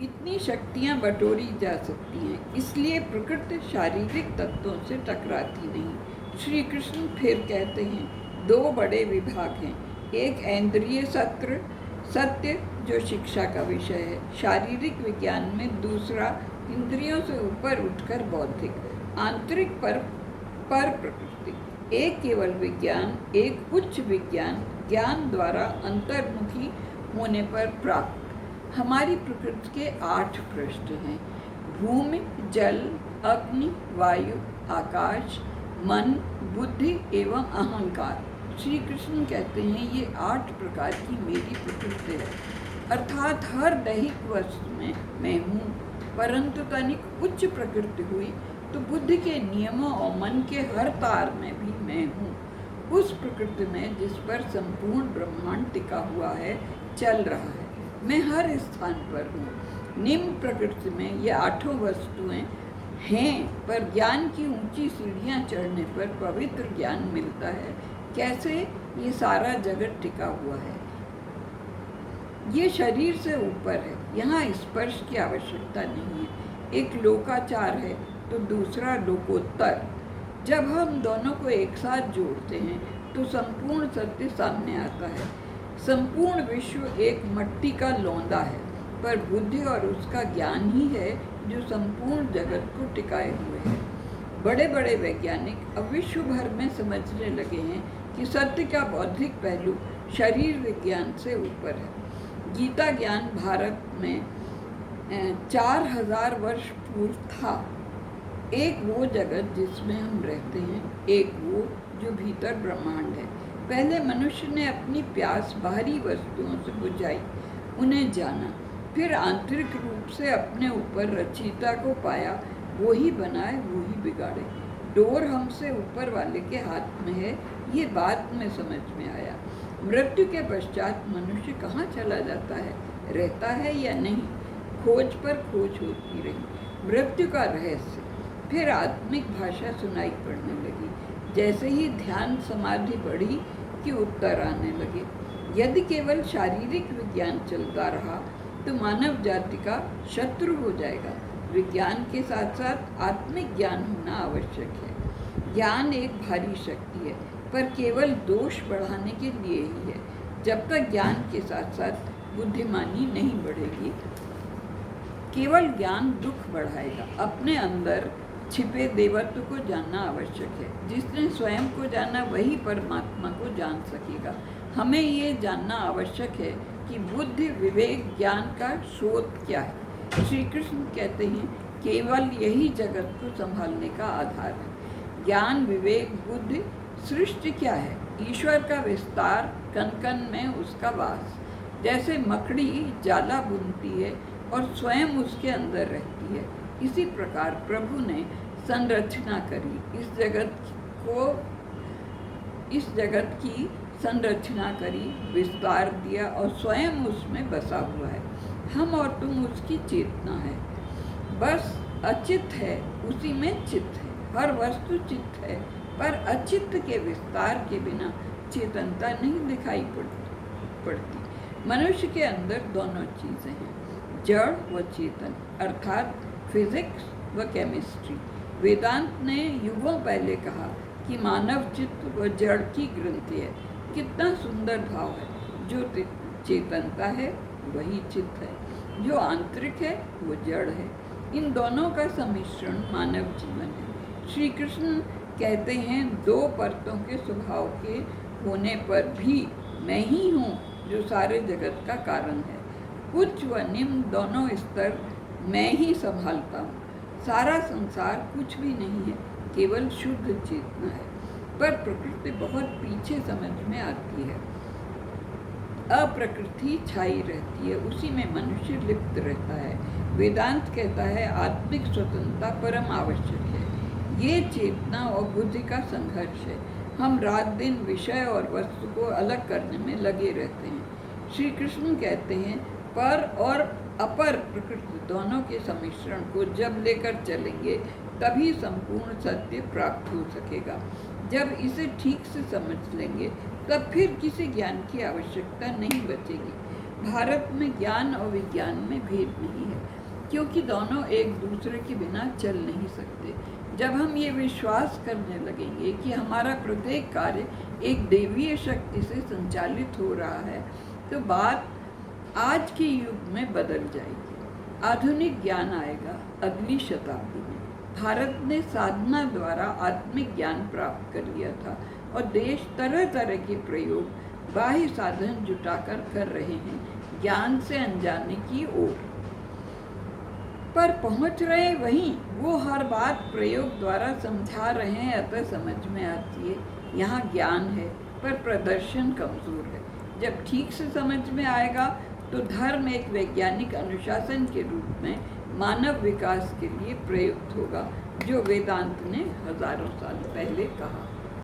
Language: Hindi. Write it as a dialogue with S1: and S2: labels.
S1: इतनी शक्तियाँ बटोरी जा सकती हैं, इसलिए प्रकृति शारीरिक तत्वों से टकराती नहीं। श्री कृष्ण फिर कहते हैं, दो बड़े विभाग हैं, एक इंद्रिय सत्य जो शिक्षा का विषय है शारीरिक विज्ञान में, दूसरा इंद्रियों से ऊपर उठकर बौद्धिक आंतरिक पर प्रकृति। एक केवल विज्ञान, एक उच्च विज्ञान ज्ञान द्वारा अंतर्मुखी होने पर प्राप्त। हमारी प्रकृति के 8 पृष्ठ हैं, भूमि, जल, अग्नि, वायु, आकाश, मन, बुद्धि एवं अहंकार। श्री कृष्ण कहते हैं ये 8 प्रकार की मेरी प्रकृति है, अर्थात हर दैहिक वस्तु में मैं हूँ। परंतु तनिक उच्च प्रकृति हुई तो बुद्धि के नियमों और मन के हर तार में भी मैं हूँ। उस प्रकृति में जिस पर संपूर्ण ब्रह्मांड टिका हुआ है, चल रहा है, मैं हर स्थान पर हूँ। निम्न प्रकृति में ये 8 वस्तुएं हैं, पर ज्ञान की ऊंची सीढ़ियाँ चढ़ने पर पवित्र ज्ञान मिलता है। कैसे? ये सारा जगत टिका हुआ है, ये शरीर से ऊपर है, यहाँ स्पर्श की आवश्यकता नहीं है। एक लोकाचार है तो दूसरा लोकोत्तर। जब हम दोनों को एक साथ जोड़ते हैं तो संपूर्ण सत्य सामने आता है। संपूर्ण विश्व एक मट्टी का लौंदा है, पर बुद्धि और उसका ज्ञान ही है जो संपूर्ण जगत को टिकाए हुए है। बड़े बड़े वैज्ञानिक अब विश्व भर में समझने लगे हैं कि सत्य का बौद्धिक पहलू शरीर विज्ञान से ऊपर है। गीता ज्ञान भारत में 4000 वर्ष पूर्व था। एक वो जगत जिसमें हम रहते हैं, एक वो जो भीतर ब्रह्मांड है। पहले मनुष्य ने अपनी प्यास बाहरी वस्तुओं से बुझाई, उन्हें जाना, फिर आंतरिक रूप से अपने ऊपर रचयिता को पाया, वो ही बनाए वो ही बिगाड़े। डोर हमसे ऊपर वाले के हाथ में है, ये बात में समझ में आया। मृत्यु के पश्चात मनुष्य कहाँ चला जाता है, रहता है या नहीं, खोज पर खोज होती रही। मृत्यु का रहस्य। फिर आत्मिक भाषा सुनाई पड़ने लगी। जैसे ही ध्यान समाधि बढ़ी कि उत्तर आने लगे। यदि केवल शारीरिक विज्ञान चलता रहा तो मानव जाति का शत्रु हो जाएगा। विज्ञान के साथ साथ आत्मिक ज्ञान होना आवश्यक है। ज्ञान एक भारी शक्ति है, पर केवल दोष बढ़ाने के लिए ही है। जब तक ज्ञान के साथ साथ बुद्धिमानी नहीं बढ़ेगी, केवल ज्ञान दुख बढ़ाएगा। अपने अंदर छिपे देवत्व को जानना आवश्यक है। जिसने स्वयं को जाना वही परमात्मा को जान सकेगा। हमें ये जानना आवश्यक है कि बुद्धि, विवेक, ज्ञान का स्रोत क्या है। श्री कृष्ण कहते हैं केवल यही जगत को संभालने का आधार है। ज्ञान, विवेक, बुद्धि। सृष्टि क्या है? ईश्वर का विस्तार, कण कण में उसका वास। जैसे मकड़ी जाला बुनती है और स्वयं उसके अंदर रहती है, इसी प्रकार प्रभु ने संरचना करी, इस जगत की संरचना करी, विस्तार दिया और स्वयं उसमें बसा हुआ है। हम और तुम उसकी चेतना है। बस अचित है, उसी में चित्त है। हर वस्तु चित्त है, पर अचित्त के विस्तार के बिना चेतनता नहीं दिखाई पड़ती। मनुष्य के अंदर दोनों चीज़ें हैं, जड़ व चेतन, अर्थात फिजिक्स व केमिस्ट्री। वेदांत ने युगों पहले कहा कि मानव चित्त व जड़ की ग्रंथि है। कितना सुंदर भाव है। जो चेतनता है वही चित्त है, जो आंतरिक है वो जड़ है। इन दोनों का सम्मिश्रण मानव जीवन है। श्री कृष्ण कहते हैं दो परतों के स्वभाव के होने पर भी मैं ही हूँ जो सारे जगत का कारण है। उच्च व निम्न दोनों स्तर मैं ही संभालता हूँ। सारा संसार कुछ भी नहीं है, केवल शुद्ध चेतना है। पर प्रकृति बहुत पीछे समझ में आती है। अप्रकृति छाई रहती है, उसी में मनुष्य लिप्त रहता है। वेदांत कहता है आत्मिक स्वतंत्रता परम आवश्यक है। ये चेतना और बुद्धि का संघर्ष है। हम रात दिन विषय और वस्तु को अलग करने में लगे रहते हैं। श्री कृष्ण कहते हैं पर और अपर प्रकृति दोनों के सम्मिश्रण को जब लेकर चलेंगे तभी संपूर्ण सत्य प्राप्त हो सकेगा। जब इसे ठीक से समझ लेंगे तब फिर किसी ज्ञान की आवश्यकता नहीं बचेगी। भारत में ज्ञान और विज्ञान में भेद नहीं है, क्योंकि दोनों एक दूसरे के बिना चल नहीं सकते। जब हम ये विश्वास करने लगेंगे कि हमारा प्रत्येक कार्य एक देवीय शक्ति से संचालित हो रहा है, तो बात आज के युग में बदल जाएगी। आधुनिक ज्ञान आएगा अगली शताब्दी में। भारत ने साधना द्वारा आत्मिक ज्ञान प्राप्त कर लिया था और देश तरह तरह के प्रयोग बाह्य साधन जुटाकर कर रहे हैं ज्ञान से अनजाने की ओर, पर पहुंच रहे वहीं वो हर बात प्रयोग द्वारा समझा रहे हैं, अतः समझ में आती है यहाँ ज्ञान है पर प्रदर्शन कमजोर है। जब ठीक से समझ में आएगा तो धर्म एक वैज्ञानिक अनुशासन के रूप में मानव विकास के लिए प्रयुक्त होगा, जो वेदांत ने हजारों साल पहले कहा।